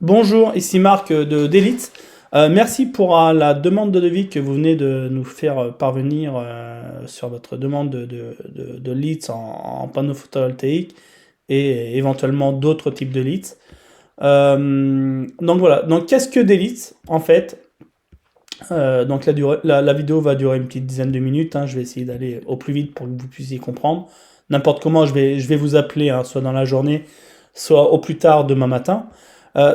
Bonjour, ici Marc de d'Elite. Merci pour la demande de devis que vous venez de nous faire parvenir sur votre demande de leads en panneaux photovoltaïques et éventuellement d'autres types de leads. Donc voilà, donc qu'est-ce que des leads en fait? Donc la vidéo va durer une petite dizaine de minutes, hein. Je vais essayer d'aller au plus vite pour que vous puissiez comprendre. N'importe comment, je vais vous appeler, hein, soit dans la journée, soit au plus tard demain matin.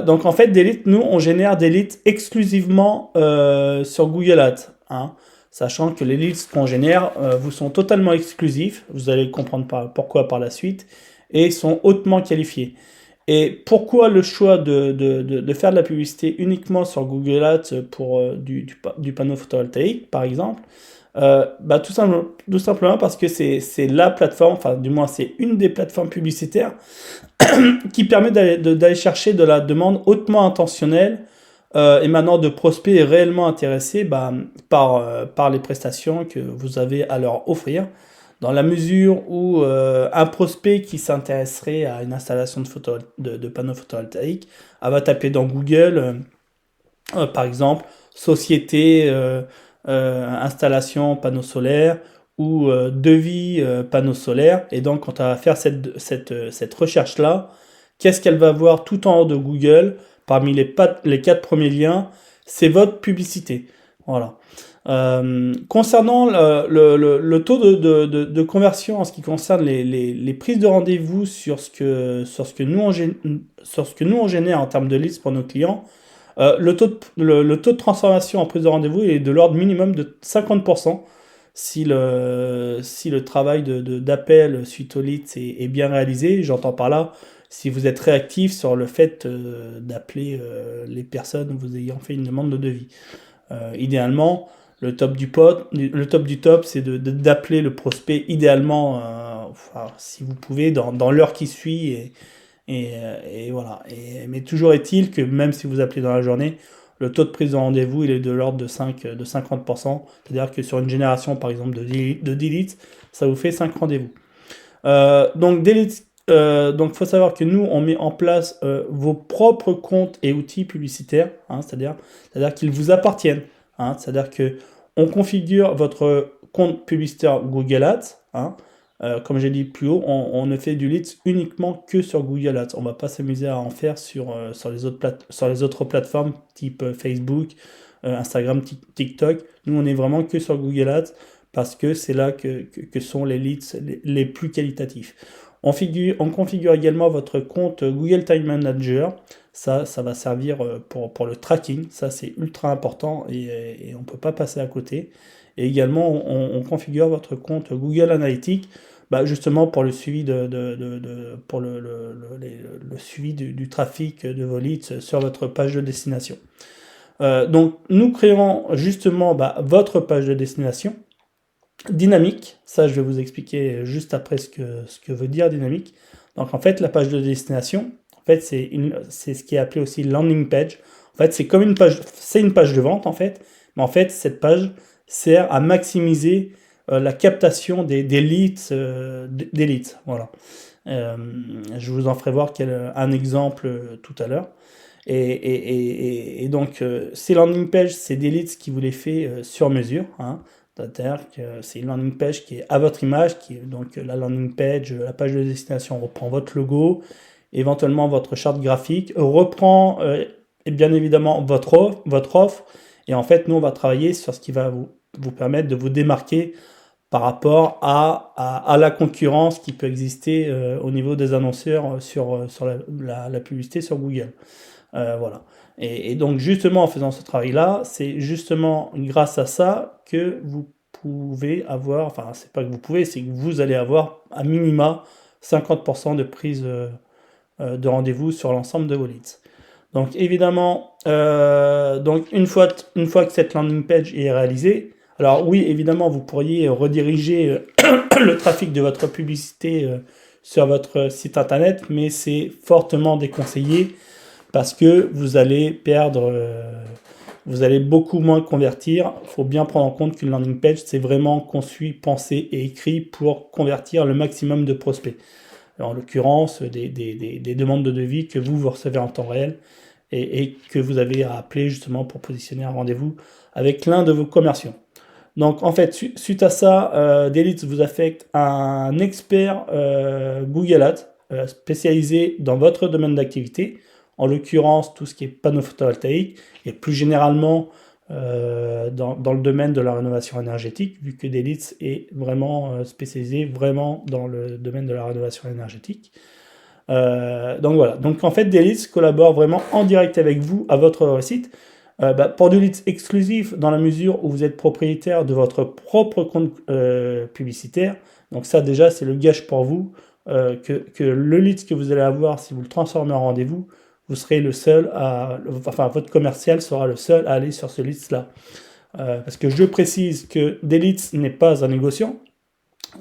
Donc en fait, des leads, nous, on génère des leads exclusivement sur Google Ads, hein. Sachant que les leads qu'on génère vous sont totalement exclusifs, vous allez comprendre pourquoi par la suite, et sont hautement qualifiés. Et pourquoi le choix de faire de la publicité uniquement sur Google Ads pour du panneau photovoltaïque, par exemple? Bah, tout simplement parce que c'est la plateforme, enfin du moins c'est une des plateformes publicitaires qui permet d'aller chercher de la demande hautement intentionnelle émanant de prospects réellement intéressés bah, par les prestations que vous avez à leur offrir, dans la mesure où un prospect qui s'intéresserait à une installation de panneaux photovoltaïques va taper dans Google, par exemple, société, installation panneaux solaires ou devis panneaux solaires. Et donc, quand elle va faire cette recherche-là, qu'est-ce qu'elle va voir tout en haut de Google, parmi les 4 premiers liens? C'est votre publicité. Voilà. Concernant le taux de conversion en ce qui concerne les prises de rendez-vous sur ce que nous on génère en termes de leads pour nos clients, le taux de transformation en prise de rendez-vous est de l'ordre minimum de 50% si le travail d'appel suite aux leads est bien réalisé. J'entends par là si vous êtes réactif sur le fait d'appeler les personnes vous ayant fait une demande de devis. Idéalement, le top du top, c'est d'appeler le prospect idéalement, enfin, si vous pouvez, dans l'heure qui suit et voilà. Mais toujours est-il que même si vous appelez dans la journée, le taux de prise de rendez-vous il est de l'ordre de 50%. C'est-à-dire que sur une génération, par exemple, de 10 leads, ça vous fait 5 rendez-vous. Donc, donc, faut savoir que nous, on met en place vos propres comptes et outils publicitaires, hein, c'est-à-dire qu'ils vous appartiennent, hein. C'est-à-dire que on configure votre compte publicitaire Google Ads, hein. Comme j'ai dit plus haut, on ne fait du leads uniquement que sur Google Ads. On va pas s'amuser à en faire sur les autres plateformes type Facebook, Instagram, TikTok. Nous, on est vraiment que sur Google Ads parce que c'est là que sont les leads les plus qualitatifs. On configure également votre compte Google Tag Manager. Ça va servir pour le tracking. Ça, c'est ultra important et on ne peut pas passer à côté. Et également, on configure votre compte Google Analytics, bah, justement pour le suivi, pour le suivi du trafic de vos leads sur votre page de destination. Donc, nous créerons justement bah, votre page de destination dynamique. Ça, je vais vous expliquer juste après ce que veut dire dynamique. Donc, en fait, la page de destination, en fait, c'est ce qui est appelé aussi landing page. En fait, c'est une page de vente, en fait. Mais en fait, cette page sert à maximiser la captation des leads, des leads. Voilà. Euh, je vous en ferai voir un exemple tout à l'heure. Et donc, ces landing pages, c'est des leads qui vous les fait sur mesure, hein. C'est-à-dire que c'est une landing page qui est à votre image, donc la landing page, la page de destination reprend votre logo, éventuellement votre charte graphique, reprend et bien évidemment votre offre. Et en fait, nous, on va travailler sur ce qui va vous permettre de vous démarquer par rapport à la concurrence qui peut exister au niveau des annonceurs sur la publicité sur Google. Voilà. Et donc justement en faisant ce travail-là, c'est justement grâce à ça que vous pouvez avoir, enfin c'est pas que vous pouvez, c'est que vous allez avoir à minima 50% de prise de rendez-vous sur l'ensemble de vos leads. Donc évidemment, donc une fois que cette landing page est réalisée, alors oui évidemment vous pourriez rediriger le trafic de votre publicité sur votre site internet, mais c'est fortement déconseillé parce que vous allez beaucoup moins convertir. Il faut bien prendre en compte qu'une landing page, c'est vraiment conçu, pensé et écrit pour convertir le maximum de prospects. En l'occurrence, des demandes de devis que vous recevez en temps réel et que vous avez à appeler justement pour positionner un rendez-vous avec l'un de vos commerciaux. Donc en fait, suite à ça, Delete vous affecte un expert Google Ads spécialisé dans votre domaine d'activité, en l'occurrence tout ce qui est panneaux photovoltaïques, et plus généralement dans le domaine de la rénovation énergétique, vu que Delete est vraiment spécialisé vraiment dans le domaine de la rénovation énergétique. Donc voilà, donc en fait Delete collabore vraiment en direct avec vous à votre site. Pour du leads exclusif, dans la mesure où vous êtes propriétaire de votre propre compte publicitaire, donc ça déjà c'est le gage pour vous, que le lead que vous allez avoir, si vous le transformez en rendez-vous, vous serez le seul enfin votre commercial sera le seul à aller sur ce lead là. Parce que je précise que Delete n'est pas un négociant.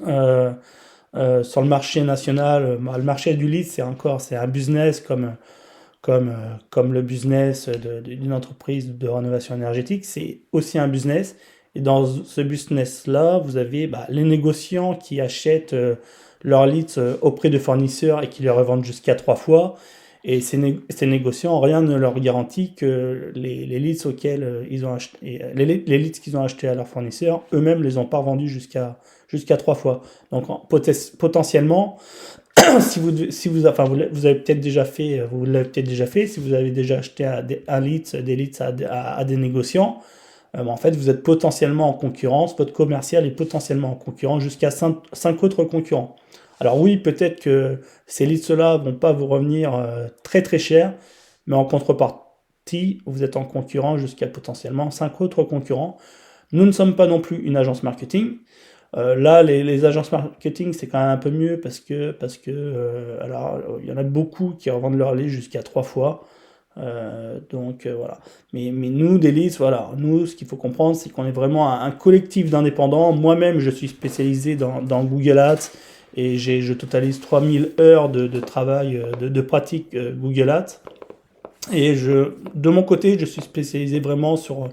Sur le marché national, le marché du lead c'est un business comme le business d'une entreprise de rénovation énergétique, c'est aussi un business. Et dans ce business-là, vous avez les négociants qui achètent leurs leads auprès de fournisseurs et qui les revendent jusqu'à 3 fois. Et ces négociants, rien ne leur garantit que les leads auxquels ils ont acheté, les leads qu'ils ont achetés à leurs fournisseurs, eux-mêmes les ont pas revendus jusqu'à 3 fois. Donc potentiellement, enfin, vous avez peut-être déjà fait, vous l'avez peut-être déjà fait, si vous avez déjà acheté des leads à des négociants, en fait, vous êtes potentiellement en concurrence, votre commercial est potentiellement en concurrence jusqu'à 5 autres concurrents. Alors oui, peut-être que ces leads-là vont pas vous revenir très très cher, mais en contrepartie, vous êtes en concurrence jusqu'à potentiellement 5 autres concurrents. Nous ne sommes pas non plus une agence marketing. Là, les agences marketing, c'est quand même un peu mieux parce que alors, il y en a beaucoup qui revendent leur lead jusqu'à 3 fois. Donc voilà. Mais nous, des leads, voilà. Nous, ce qu'il faut comprendre, c'est qu'on est vraiment un collectif d'indépendants. Moi-même, je suis spécialisé dans Google Ads et je totalise 3000 heures de travail, de pratique Google Ads. Et de mon côté, je suis spécialisé vraiment sur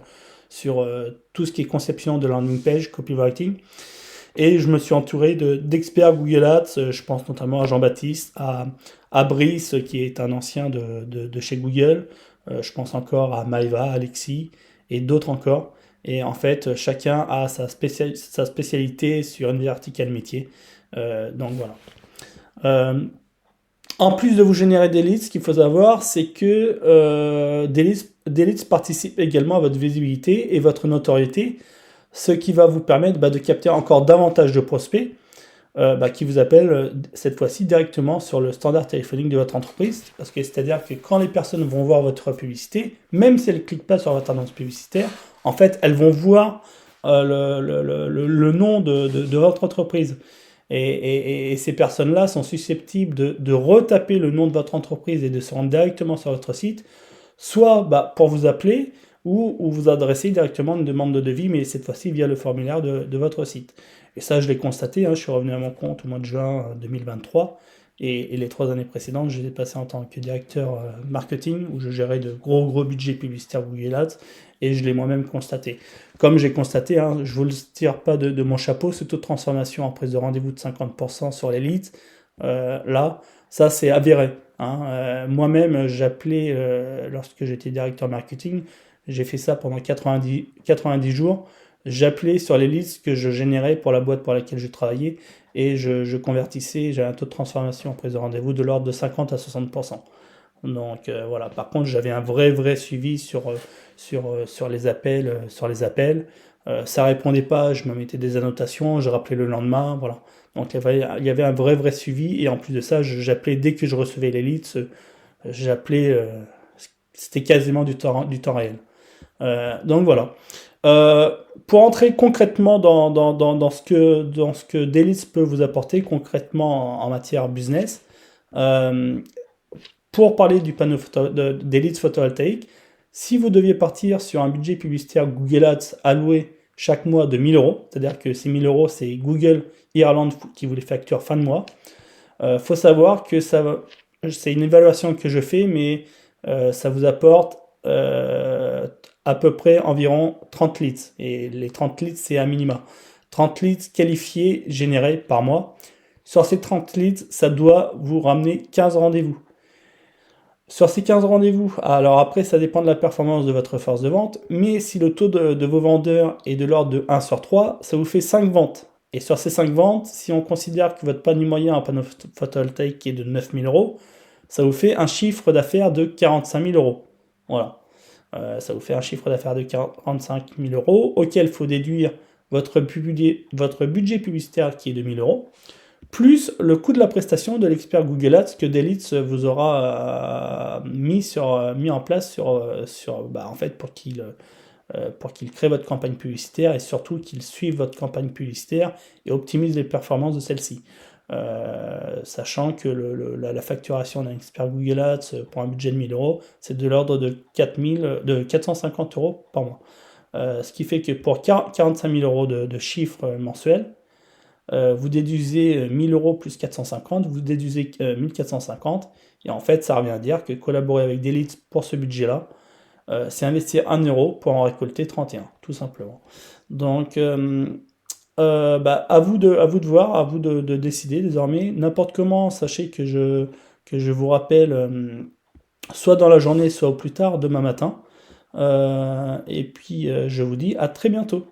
tout ce qui est conception de landing page, copywriting. Et je me suis entouré d'experts Google Ads, je pense notamment à Jean-Baptiste, à Brice, qui est un ancien de chez Google, je pense encore à Maïva, Alexis, et d'autres encore. Et en fait, chacun a sa spécialité sur une verticale métier. Donc voilà. En plus de vous générer des leads, ce qu'il faut savoir, c'est que des leads participent également à votre visibilité et votre notoriété, ce qui va vous permettre de capter encore davantage de prospects qui vous appellent cette fois-ci directement sur le standard téléphonique de votre entreprise. Parce que c'est-à-dire que quand les personnes vont voir votre publicité, même si elles ne cliquent pas sur votre annonce publicitaire, en fait, elles vont voir le nom de votre entreprise. Et ces personnes-là sont susceptibles de retaper le nom de votre entreprise et de se rendre directement sur votre site, soit pour vous appeler, ou vous adresser directement une demande de devis, mais cette fois-ci via le formulaire de votre site. Et ça, je l'ai constaté, je suis revenu à mon compte au mois de juin 2023, et les 3 années précédentes, je les ai passées en tant que directeur marketing, où je gérais de gros budgets publicitaires Google Ads, et je l'ai moi-même constaté. Comme j'ai constaté, je vous le tire pas de mon chapeau, ce taux de transformation en prise de rendez-vous de 50% sur les leads, là, ça c'est avéré. Moi-même, j'appelais, lorsque j'étais directeur marketing, j'ai fait ça pendant 90 jours. J'appelais sur les leads que je générais pour la boîte pour laquelle je travaillais et je convertissais, j'avais un taux de transformation en prise de rendez-vous de l'ordre de 50 à 60%. Donc voilà, par contre, j'avais un vrai suivi sur les appels. Ça répondait pas, je me mettais des annotations, je rappelais le lendemain, voilà. Donc il y avait un vrai suivi et en plus de ça, j'appelais dès que je recevais les leads, j'appelais, c'était quasiment du temps réel. Donc voilà. Pour entrer concrètement dans ce que Delete peut vous apporter concrètement en matière business, pour parler du panneau des leads photovoltaïques, si vous deviez partir sur un budget publicitaire Google Ads alloué chaque mois de 1000 euros, c'est-à-dire que ces 1000 euros, c'est Google Ireland qui vous les facture fin de mois, faut savoir que c'est une évaluation que je fais, mais ça vous apporte à peu près environ 30 leads. Et les 30 leads, c'est un minima. 30 leads qualifiés, générés par mois. Sur ces 30 leads, ça doit vous ramener 15 rendez-vous. Sur ces 15 rendez-vous, alors après ça dépend de la performance de votre force de vente, mais si le taux de vos vendeurs est de l'ordre de 1 sur 3, ça vous fait 5 ventes. Et sur ces 5 ventes, si on considère que votre panier moyen en panneau photovoltaïque est de 9 000 euros, ça vous fait un chiffre d'affaires de 45 000 euros. Voilà. Ça vous fait un chiffre d'affaires de 45 000 euros, auquel il faut déduire votre budget publicitaire qui est de 1 000 euros, plus le coût de la prestation de l'expert Google Ads que Delitz vous aura mis en place en fait, pour qu'il crée votre campagne publicitaire et surtout qu'il suive votre campagne publicitaire et optimise les performances de celle-ci. Sachant que la facturation d'un expert Google Ads pour un budget de 1 000 euros, c'est de l'ordre de 450 euros par mois. Ce qui fait que pour 45 000 euros de chiffre mensuel, vous déduisez 1 000 euros plus 450, vous déduisez 1 450, et en fait, ça revient à dire que collaborer avec Delitz pour ce budget-là, c'est investir 1 euro pour en récolter 31, tout simplement. Donc, à vous de voir, à vous de décider désormais. N'importe comment, sachez que je vous rappelle soit dans la journée, soit au plus tard, demain matin. Et puis, je vous dis à très bientôt.